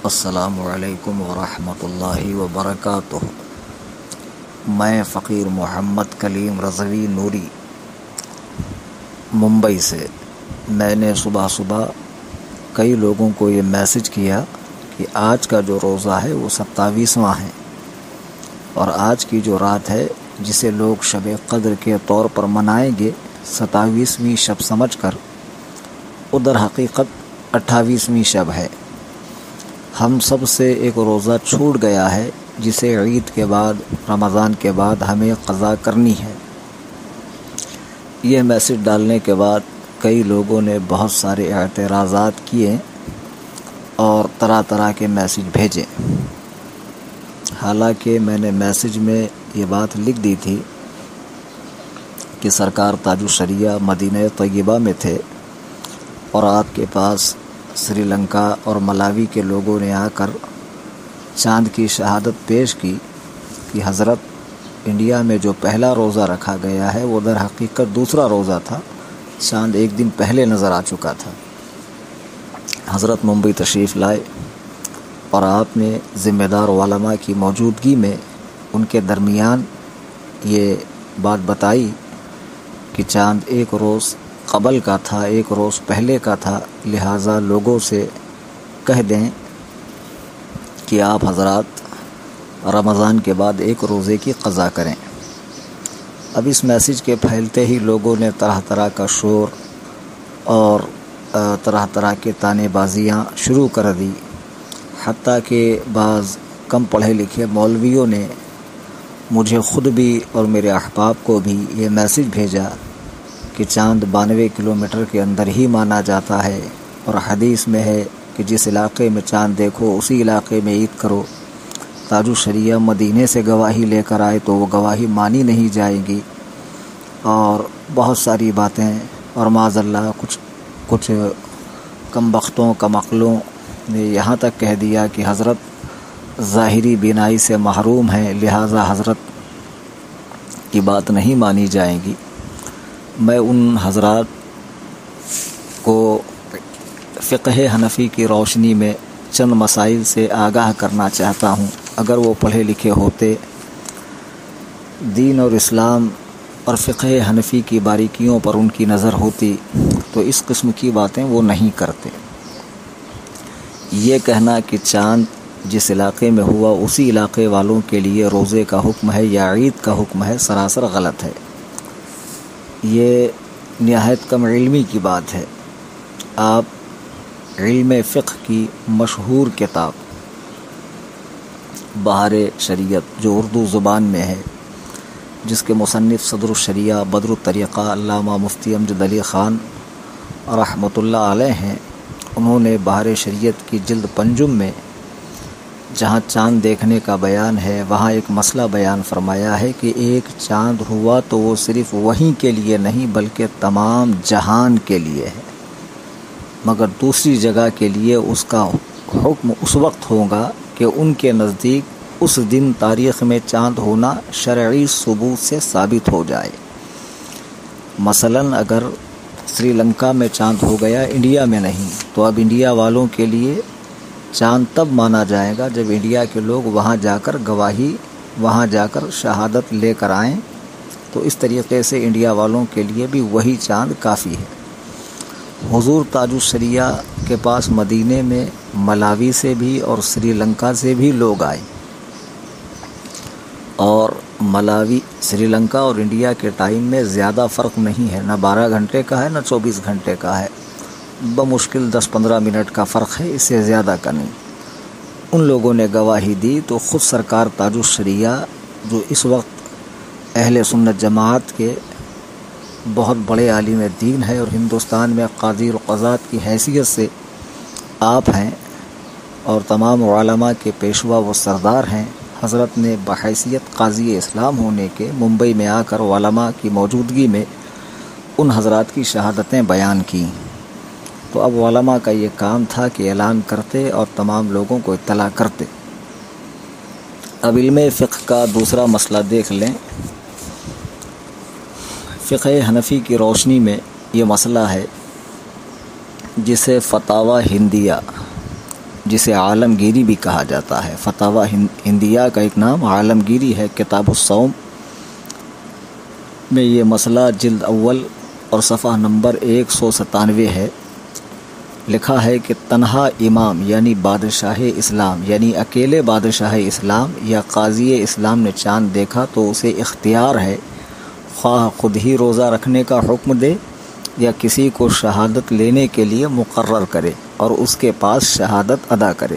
السلام علیکم ورحمۃ اللہ وبرکاتہ۔ میں فقیر محمد کلیم رضوی نوری ممبئی سے، میں نے صبح کئی لوگوں کو یہ میسج کیا کہ آج کا جو روزہ ہے وہ 27واں ہے، اور آج کی جو رات ہے جسے لوگ شب قدر کے طور پر منائیں گے 27ویں شب سمجھ کر، ادھر حقیقت 28ویں شب ہے۔ ہم سب سے ایک روزہ چھوٹ گیا ہے جسے عید کے بعد، رمضان کے بعد ہمیں قضا کرنی ہے۔ یہ میسج ڈالنے کے بعد کئی لوگوں نے بہت سارے اعتراضات کیے اور طرح طرح کے میسج بھیجے۔ حالانکہ میں نے میسج میں یہ بات لکھ دی تھی کہ سرکار تاج الشریعہ مدینہ طیبہ میں تھے اور آپ کے پاس سری لنکا اور ملاوی کے لوگوں نے آ کر چاند کی شہادت پیش کی کہ حضرت، انڈیا میں جو پہلا روزہ رکھا گیا ہے وہ در حقیقت دوسرا روزہ تھا، چاند ایک دن پہلے نظر آ چکا تھا۔ حضرت ممبئی تشریف لائے اور آپ نے ذمہ دار علماء کی موجودگی میں ان کے درمیان یہ بات بتائی کہ چاند ایک روز قبل کا تھا، ایک روز پہلے کا تھا، لہٰذا لوگوں سے کہہ دیں کہ آپ حضرات رمضان کے بعد ایک روزے کی قضا کریں۔ اب اس میسج کے پھیلتے ہی لوگوں نے طرح طرح کا شور اور طرح طرح کے تانے بازیاں شروع کر دی، حتیٰ کہ بعض کم پڑھے لکھے مولویوں نے مجھے خود بھی اور میرے احباب کو بھی یہ میسج بھیجا کہ چاند 92 کلومیٹر کے اندر ہی مانا جاتا ہے، اور حدیث میں ہے کہ جس علاقے میں چاند دیکھو اسی علاقے میں عید کرو۔ تاج الشریعہ مدینے سے گواہی لے کر آئے تو وہ گواہی مانی نہیں جائے گی، اور بہت ساری باتیں، اور معاذ اللہ کچھ کم بختوں کم عقلوں نے یہاں تک کہہ دیا کہ حضرت ظاہری بینائی سے محروم ہیں، لہٰذا حضرت کی بات نہیں مانی جائے گی۔ میں ان حضرات کو فقہ حنفی کی روشنی میں چند مسائل سے آگاہ کرنا چاہتا ہوں۔ اگر وہ پڑھے لکھے ہوتے، دین اور اسلام اور فقہ حنفی کی باریکیوں پر ان کی نظر ہوتی تو اس قسم کی باتیں وہ نہیں کرتے۔ یہ کہنا کہ چاند جس علاقے میں ہوا اسی علاقے والوں کے لیے روزے کا حکم ہے یا عید کا حکم ہے، سراسر غلط ہے۔ یہ نہایت کم علمی کی بات ہے۔ آپ علم فقہ کی مشہور کتاب بہار شریعت جو اردو زبان میں ہے، جس کے مصنف صدر الشریعہ بدر الطریقہ علامہ مفتی امجد علی خان رحمۃ اللہ علیہ ہیں، انہوں نے بہار شریعت کی جلد پنجم میں جہاں چاند دیکھنے کا بیان ہے وہاں ایک مسئلہ بیان فرمایا ہے کہ ایک چاند ہوا تو وہ صرف وہیں کے لیے نہیں بلکہ تمام جہان کے لیے ہے، مگر دوسری جگہ کے لیے اس کا حکم اس وقت ہوگا کہ ان کے نزدیک اس دن تاریخ میں چاند ہونا شرعی ثبوت سے ثابت ہو جائے۔ مثلاً اگر سری لنکا میں چاند ہو گیا، انڈیا میں نہیں، تو اب انڈیا والوں کے لیے چاند تب مانا جائے گا جب انڈیا کے لوگ وہاں جا کر شہادت لے کر آئیں، تو اس طریقے سے انڈیا والوں کے لیے بھی وہی چاند کافی ہے۔ حضور تاج الشریعہ کے پاس مدینے میں ملاوی سے بھی اور سری لنکا سے بھی لوگ آئے، اور ملاوی، سری لنکا اور انڈیا کے ٹائم میں زیادہ فرق نہیں ہے، نہ 12 گھنٹے کا ہے نہ 24 گھنٹے کا ہے، بمشکل 10-15 منٹ کا فرق ہے، اس سے زیادہ کا نہیں۔ ان لوگوں نے گواہی دی تو خود سرکار تاج الشریعہ جو اس وقت اہل سنت جماعت کے بہت بڑے عالم دین ہے اور ہندوستان میں قاضی القضات کی حیثیت سے آپ ہیں اور تمام علماء کے پیشوا و سردار ہیں، حضرت نے بحیثیت قاضی اسلام ہونے کے ممبئی میں آ کر علماء کی موجودگی میں ان حضرات کی شہادتیں بیان کیں۔ تو اب علماء کا یہ کام تھا کہ اعلان کرتے اور تمام لوگوں کو اطلاع کرتے۔ اب علم فقہ کا دوسرا مسئلہ دیکھ لیں۔ فقہ حنفی کی روشنی میں یہ مسئلہ ہے جسے فتاوی ہندیہ جسے عالمگیری بھی کہا جاتا ہے۔ فتاوی ہندیہ کا ایک نام عالمگیری ہے۔ کتاب الصوم میں یہ مسئلہ جلد اول اور صفحہ نمبر 197 ہے۔ لکھا ہے کہ تنہا امام یعنی بادشاہ اسلام یعنی اکیلے بادشاہ اسلام یا قاضی اسلام نے چاند دیکھا تو اسے اختیار ہے خواہ خود ہی روزہ رکھنے کا حکم دے یا کسی کو شہادت لینے کے لیے مقرر کرے اور اس کے پاس شہادت ادا کرے۔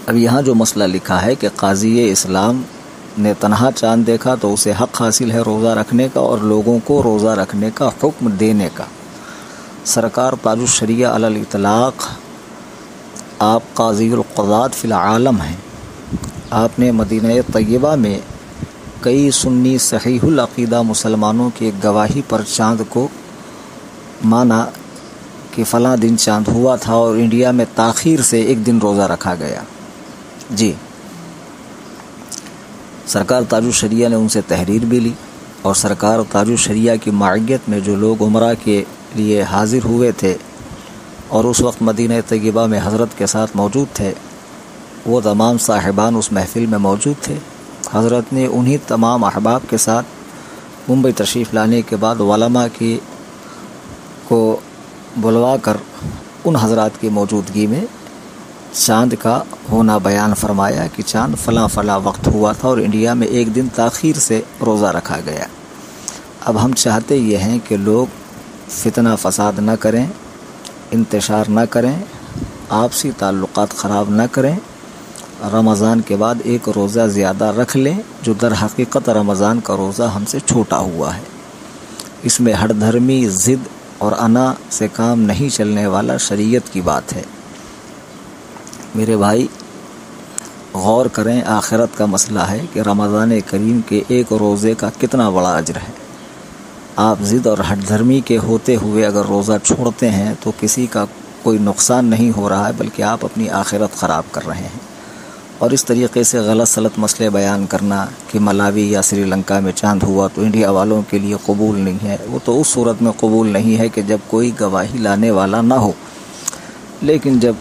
اب یہاں جو مسئلہ لکھا ہے کہ قاضی اسلام نے تنہا چاند دیکھا تو اسے حق حاصل ہے روزہ رکھنے کا اور لوگوں کو روزہ رکھنے کا حکم دینے کا۔ سرکار تاج الشریعہ علی الاطلاق آپ قاضی القضات فی العالم ہیں۔ آپ نے مدینہ طیبہ میں کئی سنی صحیح العقیدہ مسلمانوں کی گواہی پر چاند کو مانا کہ فلاں دن چاند ہوا تھا اور انڈیا میں تاخیر سے ایک دن روزہ رکھا گیا۔ جی، سرکار تاج الشریعہ نے ان سے تحریر بھی لی اور سرکار تاج الشریعہ کی معیت میں جو لوگ عمرہ کے لیے حاضر ہوئے تھے اور اس وقت مدینہ طیبہ میں حضرت کے ساتھ موجود تھے، وہ تمام صاحبان اس محفل میں موجود تھے۔ حضرت نے انہی تمام احباب کے ساتھ ممبئی تشریف لانے کے بعد علماء کو بلوا کر ان حضرات کی موجودگی میں چاند کا ہونا بیان فرمایا کہ چاند فلاں فلاں وقت ہوا تھا اور انڈیا میں ایک دن تاخیر سے روزہ رکھا گیا۔ اب ہم چاہتے یہ ہیں کہ لوگ فتنہ فساد نہ کریں، انتشار نہ کریں، آپسی تعلقات خراب نہ کریں، رمضان کے بعد ایک روزہ زیادہ رکھ لیں جو در حقیقت رمضان کا روزہ ہم سے چھوٹا ہوا ہے۔ اس میں ہر دھرمی ضد اور انا سے کام نہیں چلنے والا شریعت کی بات ہے۔ میرے بھائی غور کریں، آخرت کا مسئلہ ہے کہ رمضان کریم کے ایک روزے کا کتنا بڑا اجر ہے۔ آپ ضد اور ہٹ دھرمی کے ہوتے ہوئے اگر روزہ چھوڑتے ہیں تو کسی کا کوئی نقصان نہیں ہو رہا ہے بلکہ آپ اپنی آخرت خراب کر رہے ہیں۔ اور اس طریقے سے غلط سلط مسئلے بیان کرنا کہ ملاوی یا سری لنکا میں چاند ہوا تو انڈیا والوں کے لیے قبول نہیں ہے، وہ تو اس صورت میں قبول نہیں ہے کہ جب کوئی گواہی لانے والا نہ ہو۔ لیکن جب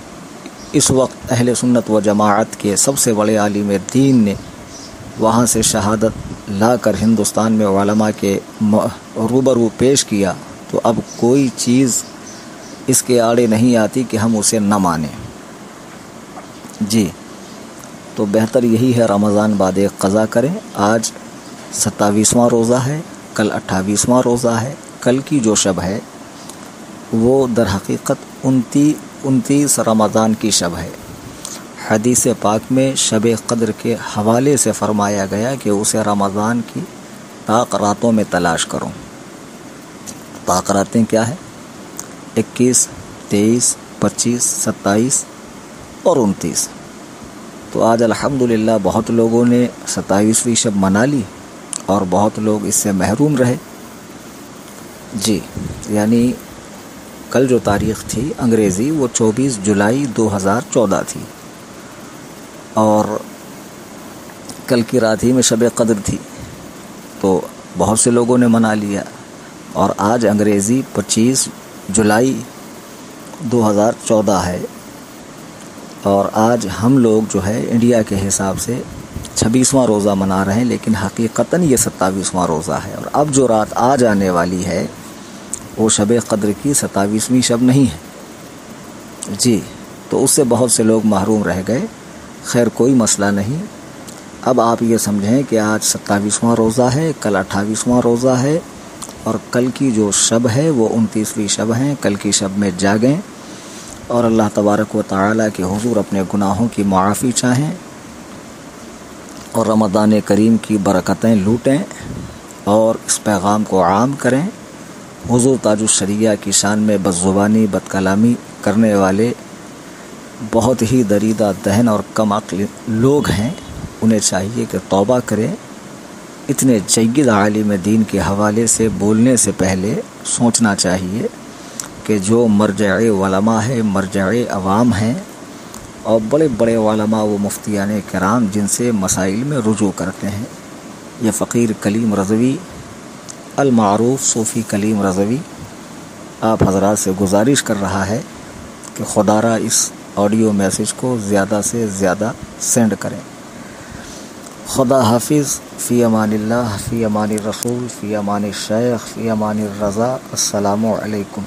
اس وقت اہل سنت و جماعت کے سب سے بڑے عالم دین نے وہاں سے شہادت لا کر ہندوستان میں علماء کے روبرو پیش کیا تو اب کوئی چیز اس کے آڑے نہیں آتی کہ ہم اسے نہ مانیں۔ جی، تو بہتر یہی ہے رمضان بعد ایک قضا کریں۔ آج 27واں روزہ ہے، کل 28واں روزہ ہے، کل کی جو شب ہے وہ در حقیقت 29 رمضان کی شب ہے۔ حدیث پاک میں شب قدر کے حوالے سے فرمایا گیا کہ اسے رمضان کی طاق راتوں میں تلاش کرو۔ طاق راتیں کیا ہے؟ 21، 23، 25، 27 اور 29۔ تو آج الحمدللہ بہت لوگوں نے 27ویں شب منا لی اور بہت لوگ اس سے محروم رہے۔ جی، یعنی کل جو تاریخ تھی انگریزی وہ 24 جولائی 2014 تھی اور کل کی رات ہی میں شب قدر تھی، تو بہت سے لوگوں نے منا لیا۔ اور آج انگریزی 25 جولائی 2014 ہے اور آج ہم لوگ جو ہے انڈیا کے حساب سے 26واں روزہ منا رہے ہیں، لیکن حقیقتاً یہ 27واں روزہ ہے۔ اور اب جو رات آج آنے والی ہے وہ شب قدر کی 27ویں شب نہیں ہے۔ جی، تو اس سے بہت سے لوگ محروم رہ گئے۔ خیر، کوئی مسئلہ نہیں۔ اب آپ یہ سمجھیں کہ آج 27واں روزہ ہے، کل 28واں روزہ ہے اور کل کی جو شب ہے وہ 29ویں شب ہے۔ کل کی شب میں جاگیں اور اللہ تبارک و تعالیٰ کے حضور اپنے گناہوں کی معافی چاہیں اور رمضان کریم کی برکتیں لوٹیں اور اس پیغام کو عام کریں۔ حضور تاج الشریعہ کی شان میں بدزبانی بد کلامی کرنے والے بہت ہی دریدہ ذہن اور کم عقل لوگ ہیں، انہیں چاہیے کہ توبہ کریں۔ اتنے جید عالم دین کے حوالے سے بولنے سے پہلے سوچنا چاہیے کہ جو مرجع علماء ہے، مرجع عوام ہیں اور بڑے بڑے علماء و مفتیان کرام جن سے مسائل میں رجوع کرتے ہیں، یہ فقیر کلیم رضوی المعروف صوفی کلیم رضوی آپ حضرات سے گزارش کر رہا ہے کہ خدا را اس آڈیو میسیج کو زیادہ سے زیادہ سینڈ کریں۔ خدا حافظ، فی امان اللہ، فی امان الرسول، فی امان الشیخ، فی امان الرضا۔ السلام علیکم۔